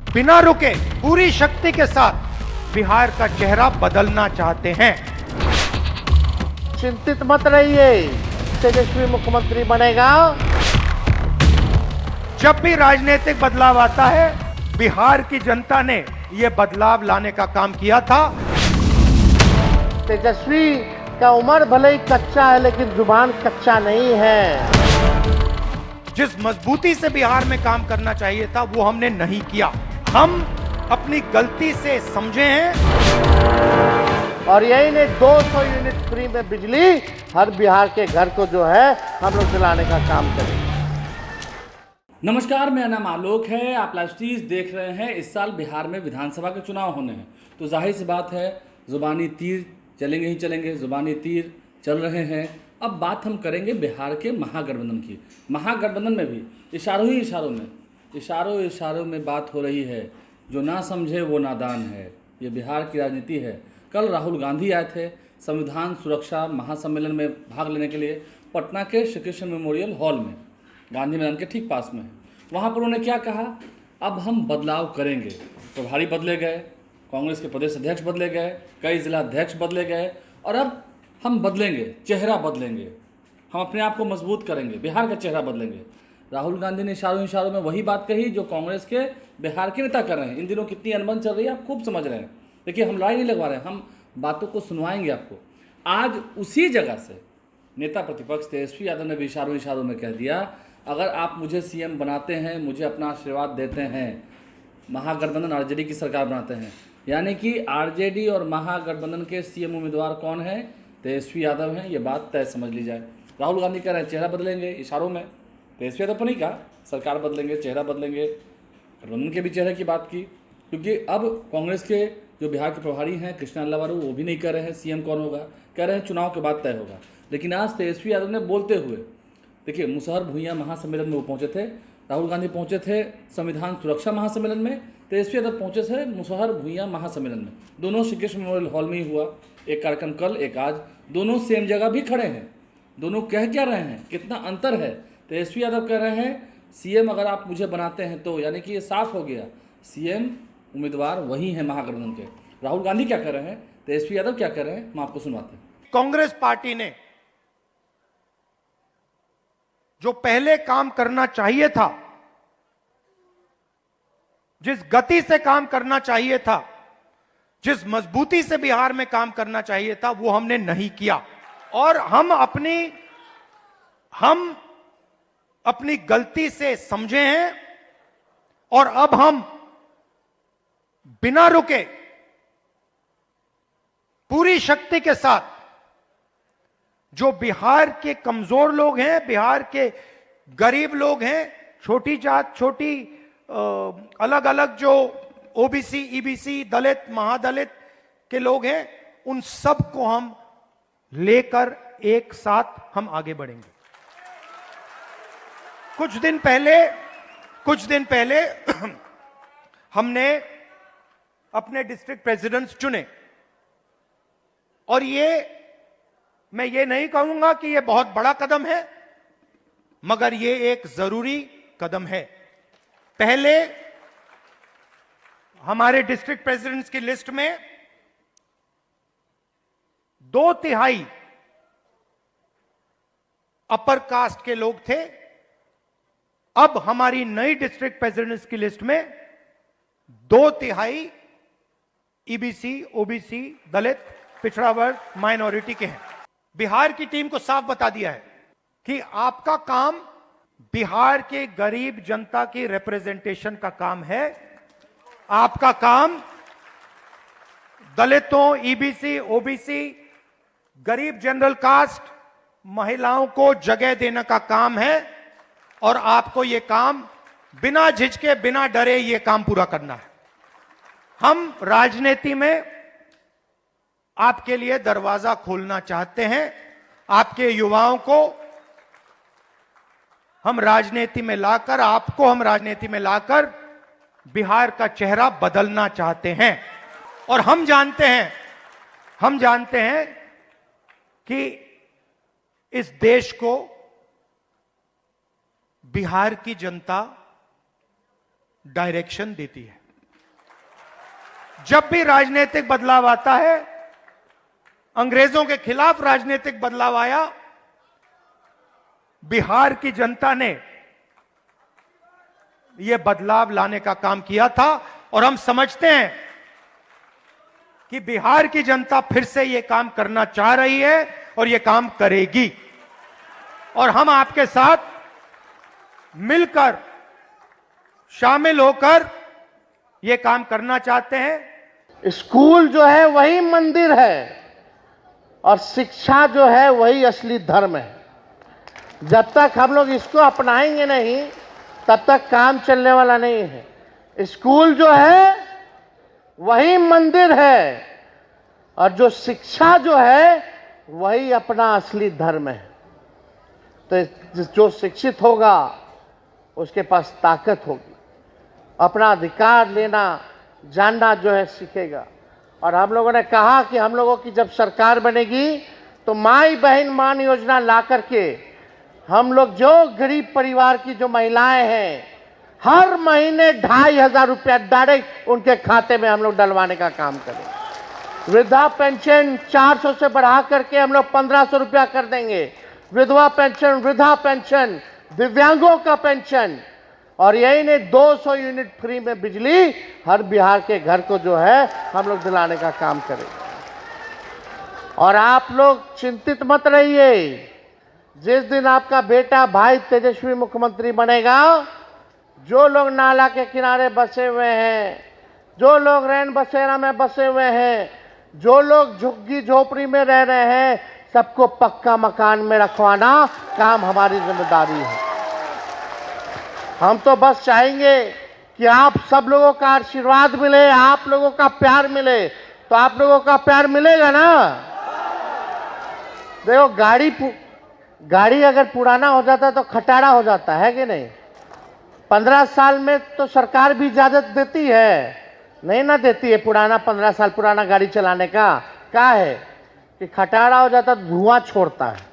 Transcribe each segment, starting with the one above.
बिना रुके पूरी शक्ति के साथ बिहार का चेहरा बदलना चाहते हैं। चिंतित मत रहिए, तेजस्वी मुख्यमंत्री बनेगा। जब भी राजनीतिक बदलाव आता है, बिहार की जनता ने यह बदलाव लाने का काम किया था। तेजस्वी का उम्र भले ही कच्चा है, लेकिन जुबान कच्चा नहीं है। जिस मजबूती से बिहार में काम करना चाहिए था, वो हमने नहीं किया। हम अपनी गलती से समझे हैं और यही ने 200 यूनिट फ्री में बिजली हर बिहार के घर को जो है हम लोग दिलाने का काम करेंगे। नमस्कार, मेरा नाम आलोक है। आप लाइव स्ट्रीज देख रहे हैं। इस साल बिहार में विधानसभा के चुनाव होने हैं, तो जाहिर सी बात है जुबानी तीर चलेंगे ही चलेंगे। जुबानी तीर चल रहे हैं। अब बात हम करेंगे बिहार के महागठबंधन की। महागठबंधन में भी इशारों में बात हो रही है। जो ना समझे वो नादान है। ये बिहार की राजनीति है। कल राहुल गांधी आए थे संविधान सुरक्षा महासम्मेलन में भाग लेने के लिए पटना के श्री कृष्ण मेमोरियल हॉल में, गांधी मैदान के ठीक पास में है। वहाँ पर उन्होंने क्या कहा, अब हम बदलाव करेंगे। प्रभारी बदले गए, कांग्रेस के प्रदेश अध्यक्ष बदले गए, कई जिला अध्यक्ष बदले गए, और अब हम बदलेंगे, चेहरा बदलेंगे, हम अपने आप को मजबूत करेंगे, बिहार का चेहरा बदलेंगे। राहुल गांधी ने इशारों में वही बात कही जो कांग्रेस के बिहार के नेता कर रहे हैं। इन दिनों कितनी अनबन चल रही है, आप खूब समझ रहे हैं। देखिए, हम लड़ाई नहीं लगवा रहे हैं, हम बातों को सुनवाएंगे आपको। आज उसी जगह से नेता प्रतिपक्ष तेजस्वी यादव ने भी इशारों में कह दिया, अगर आप मुझे सीएम बनाते हैं, मुझे अपना आशीर्वाद देते हैं, महागठबंधन आरजेडी की सरकार बनाते हैं, यानी कि आरजेडी और महागठबंधन के सीएम उम्मीदवार कौन है? तेजस्वी यादव हैं। ये बात तय समझ ली जाए। राहुल गांधी कह रहे हैं चेहरा बदलेंगे, इशारों में। तेजस्वी यादव पर नहीं कहा सरकार बदलेंगे, चेहरा बदलेंगे। गठबंधन के भी चेहरे की बात की, क्योंकि अब कांग्रेस के जो बिहार के प्रभारी हैं कृष्णा अल्लावारू, वो भी नहीं कह रहे हैं सीएम कौन होगा, कह रहे हैं चुनाव के बाद तय होगा। लेकिन आज तेजस्वी यादव ने बोलते हुए, देखिए, मुसहर भूइयां महासम्मेलन में वो पहुंचे थे। राहुल गांधी पहुंचे थे संविधान सुरक्षा महासम्मेलन में, तेजस्वी यादव पहुंचे थे मुसहर भूइयां महासम्मेलन में। दोनों श्री कृष्ण मेमोरियल हॉल में ही हुआ। एक कार्यक्रम कल, एक आज, दोनों सेम जगह भी खड़े हैं। दोनों कह क्या रहे हैं, कितना अंतर है। तेजस्वी यादव कह रहे हैं सीएम अगर आप मुझे बनाते हैं तो, यानी कि ये साफ हो गया, सीएम उम्मीदवार वही है महागठबंधन के। राहुल गांधी क्या कर रहे हैं, तेजस्वी यादव क्या कर रहे हैं, हम आपको सुनवाते हैं। कांग्रेस पार्टी ने जो पहले काम करना चाहिए था, जिस गति से काम करना चाहिए था, जिस मजबूती से बिहार में काम करना चाहिए था, वो हमने नहीं किया। और हम अपनी गलती से समझे हैं और अब हम बिना रुके पूरी शक्ति के साथ जो बिहार के कमजोर लोग हैं, बिहार के गरीब लोग हैं, छोटी जात, छोटी अलग अलग जो ओबीसी, ईबीसी, दलित, महादलित के लोग हैं, उन सब को हम लेकर एक साथ हम आगे बढ़ेंगे। कुछ दिन पहले हमने अपने डिस्ट्रिक्ट प्रेसिडेंट्स चुने, और मैं ये नहीं कहूंगा कि ये बहुत बड़ा कदम है, मगर ये एक जरूरी कदम है। पहले हमारे डिस्ट्रिक्ट प्रेसिडेंट्स की लिस्ट में 2/3 अपर कास्ट के लोग थे। अब हमारी नई डिस्ट्रिक्ट प्रेसिडेंट्स की लिस्ट में 2/3 ईबीसी, ओबीसी, दलित, पिछड़ा वर्ग, माइनॉरिटी के हैं। बिहार की टीम को साफ बता दिया है कि आपका काम बिहार के गरीब जनता की रिप्रेजेंटेशन का काम है। आपका काम दलितों, ईबीसी, ओबीसी, गरीब जनरल कास्ट, महिलाओं को जगह देने का काम है, और आपको यह काम बिना झिझके, बिना डरे यह काम पूरा करना है। हम राजनीति में आपके लिए दरवाजा खोलना चाहते हैं। आपके युवाओं को हम राजनीति में लाकर, आपको हम राजनीति में लाकर बिहार का चेहरा बदलना चाहते हैं। और हम जानते हैं कि इस देश को बिहार की जनता डायरेक्शन देती है। जब भी राजनीतिक बदलाव आता है, अंग्रेजों के खिलाफ राजनीतिक बदलाव आया, बिहार की जनता ने यह बदलाव लाने का काम किया था और हम समझते हैं कि बिहार की जनता फिर से यह काम करना चाह रही है और यह काम करेगी और हम आपके साथ मिलकर शामिल होकर यह काम करना चाहते हैं। स्कूल जो है वही मंदिर है और शिक्षा जो है वही असली धर्म है। जब तक हम लोग इसको अपनाएंगे नहीं तब तक काम चलने वाला नहीं है। स्कूल जो है वही मंदिर है और जो शिक्षा जो है वही अपना असली धर्म है। तो जो शिक्षित होगा उसके पास ताकत होगी, अपना अधिकार लेना जानना जो है सीखेगा। और हम लोगों ने कहा कि हम लोगों की जब सरकार बनेगी तो माई बहन मान योजना ला करके हम लोग जो गरीब परिवार की जो महिलाएं हैं हर महीने 2,500 रुपया डायरेक्ट उनके खाते में हम लोग डलवाने का काम करें। वृद्धा पेंशन 400 से बढ़ा करके हम लोग 1,500 रुपया कर देंगे। विधवा पेंशन, वृद्धा पेंशन, दिव्यांगों का पेंशन और यही नहीं 200 यूनिट फ्री में बिजली हर बिहार के घर को जो है हम लोग दिलाने का काम करेंगे। और आप लोग चिंतित मत रहिए, जिस दिन आपका बेटा भाई तेजस्वी मुख्यमंत्री बनेगा, जो लोग नाला के किनारे बसे हुए हैं, जो लोग रैन बसेरा में बसे हुए हैं, जो लोग झुग्गी झोपड़ी में रह रहे हैं, सबको पक्का मकान में रखवाना काम हमारी जिम्मेदारी है। हम तो बस चाहेंगे कि आप सब लोगों का आशीर्वाद मिले, आप लोगों का प्यार मिले। तो आप लोगों का प्यार मिलेगा ना? देखो गाड़ी अगर पुराना हो जाता तो खटारा हो जाता है कि नहीं? 15 साल में तो सरकार भी इजाजत देती है, नहीं ना देती है? पुराना 15 साल पुराना गाड़ी चलाने का क्या है कि खटारा हो जाता तो धुआं छोड़ता है।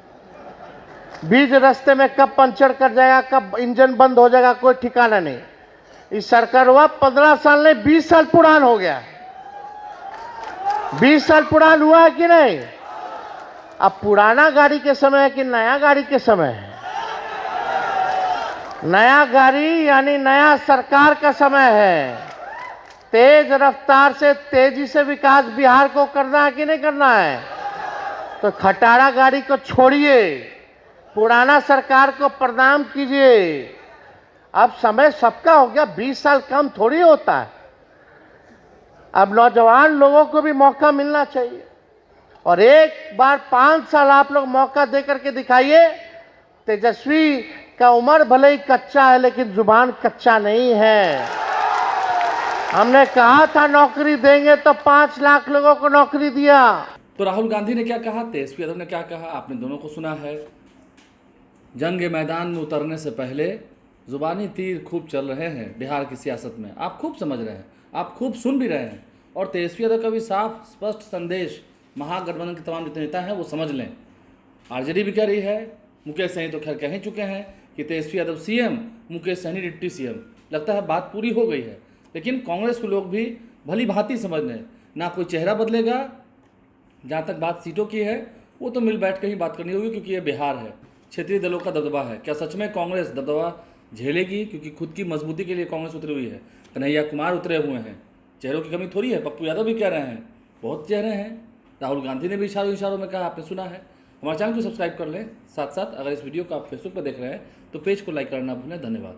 बीच रास्ते में कब पंचर कर जाएगा, कब इंजन बंद हो जाएगा, कोई ठिकाना नहीं। इस सरकार हुआ 15 साल नहीं 20 साल पुरान हो गया। 20 साल पुरान हुआ है कि नहीं? अब पुराना गाड़ी के समय है कि नया गाड़ी के समय है? नया गाड़ी यानी नया सरकार का समय है। तेज रफ्तार से तेजी से विकास बिहार को करना है कि नहीं करना है? तो खटारा गाड़ी को छोड़िए, पुराना सरकार को प्रणाम कीजिए। अब समय सबका हो गया, 20 साल कम थोड़ी होता है। अब नौजवान लोगों को भी मौका मिलना चाहिए और एक बार 5 साल आप लोग मौका दे करके दिखाइए। तेजस्वी का उम्र भले ही कच्चा है लेकिन जुबान कच्चा नहीं है। हमने कहा था नौकरी देंगे तो 5 लाख लोगों को नौकरी दिया। तो राहुल गांधी ने क्या कहा, तेजस्वी यादव ने क्या कहा, आपने दोनों को सुना है। जंग मैदान में उतरने से पहले जुबानी तीर खूब चल रहे हैं बिहार की सियासत में। आप खूब समझ रहे हैं, आप खूब सुन भी रहे हैं और तेजस्वी यादव का भी साफ स्पष्ट संदेश महागठबंधन के तमाम जितने नेता हैं वो समझ लें। आरजेडी भी कह रही है, मुकेश सहनी तो खैर कह ही चुके हैं कि Tejashwi Yadav CM, Mukesh Sahani deputy CM. लगता है बात पूरी हो गई है, लेकिन कांग्रेस के लोग भी भली भांति समझ लें, ना कोई चेहरा बदलेगा। जहाँ तक बात सीटों की है वो तो मिल बैठ कर ही बात करनी होगी, क्योंकि ये बिहार है, क्षेत्रीय दलों का दबदबा है। क्या सच में कांग्रेस दबदबा झेलेगी? क्योंकि खुद की मजबूती के लिए कांग्रेस उतरी हुई है, कन्हैया कुमार उतरे हुए हैं, चेहरों की कमी थोड़ी है। पप्पू यादव भी कह रहे हैं, बहुत चेहरे हैं। राहुल गांधी ने भी इशारों में कहा, आपने सुना है। हमारे चैनल को सब्सक्राइब कर लें। साथ साथ अगर इस वीडियो को आप फेसबुक पर देख रहे हैं तो पेज को लाइक करना भूलें। धन्यवाद।